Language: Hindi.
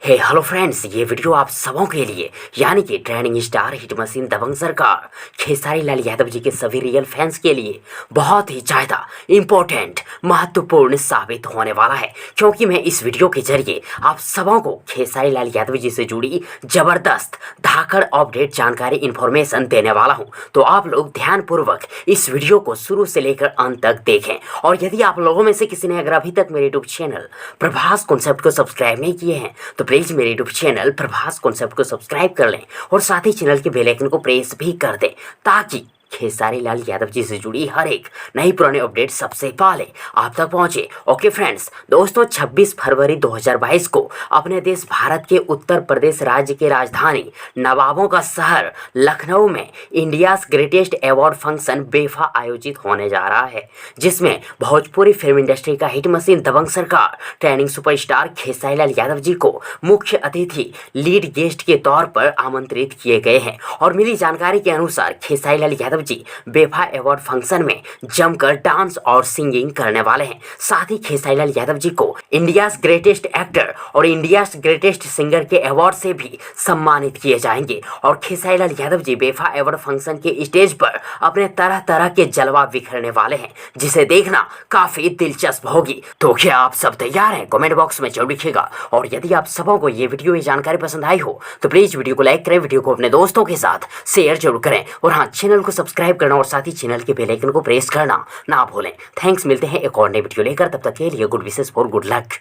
हेलो फ्रेंड्स, ये वीडियो आप सबों के लिए यानी कि ट्रेंडिंग स्टार हिट मशीन दबंग सरकार खेसारी लाल यादव जी के सभी रियल फैंस के लिए बहुत ही ज़्यादा इम्पोर्टेंट महत्वपूर्ण साबित होने वाला है, क्योंकि मैं इस वीडियो के जरिए आप सबों को खेसारी लाल यादव जी से जुड़ी ज़बरदस्त धाकड़ अपडेट जानकारी इन्फॉर्मेशन देने वाला हूँ। तो आप लोग ध्यानपूर्वक इस वीडियो को शुरू से लेकर अंत तक देखें। और यदि आप लोगों में से किसी ने अगर अभी तक मेरे यूट्यूब चैनल प्रभास कॉन्सेप्ट को सब्सक्राइब नहीं किए हैं तो प्लीज़ मेरे यूट्यूब चैनल प्रभास कॉन्सेप्ट को सब्सक्राइब कर लें और साथ ही चैनल के बेल आइकन को प्रेस भी कर दें, ताकि खेसारी लाल यादव जी से जुड़ी हर एक नई पुरानी अपडेट सबसे पहले आप तक पहुंचे। ओके फ्रेंड्स, दोस्तों 26 फरवरी 2022 को अपने देश भारत के उत्तर प्रदेश राज्य के राजधानी नवाबों का शहर लखनऊ में इंडियाज ग्रेटेस्ट अवार्ड फंक्शन बेफा आयोजित होने जा रहा है, जिसमें भोजपुरी फिल्म इंडस्ट्री का हिट मशीन दबंग सरकार ट्रेंडिंग सुपरस्टार खेसारी लाल यादव जी को मुख्य अतिथि लीड गेस्ट के तौर पर आमंत्रित किए गए हैं। और मिली जानकारी के अनुसार खेसारी लाल यादव जी बेफा अवार्ड फंक्शन में जमकर डांस और सिंगिंग करने वाले हैं। साथ ही खेसारी लाल यादव जी को इंडियाज ग्रेटेस्ट एक्टर और इंडियाज ग्रेटेस्ट सिंगर के अवार्ड से भी सम्मानित किए जाएंगे। और खेसारी लाल यादव जी बेफा अवार्ड फंक्शन के स्टेज पर अपने तरह तरह के जलवा बिखरने वाले हैं, जिसे देखना काफी दिलचस्प होगी। तो क्या आप सब तैयार हैं? कमेंट बॉक्स में जरूर लिखिएगा। और यदि आप सबों को ये वीडियो ये जानकारी पसंद आई हो तो प्लीज वीडियो को लाइक करें, वीडियो को अपने दोस्तों के साथ शेयर जरूर करें और हाँ, चैनल को सब्सक्राइब करना और साथ ही चैनल के बेल आइकन को प्रेस करना ना भूलें। थैंक्स, मिलते हैं एक और नई वीडियो लेकर, तब तक के लिए good wishes for good luck.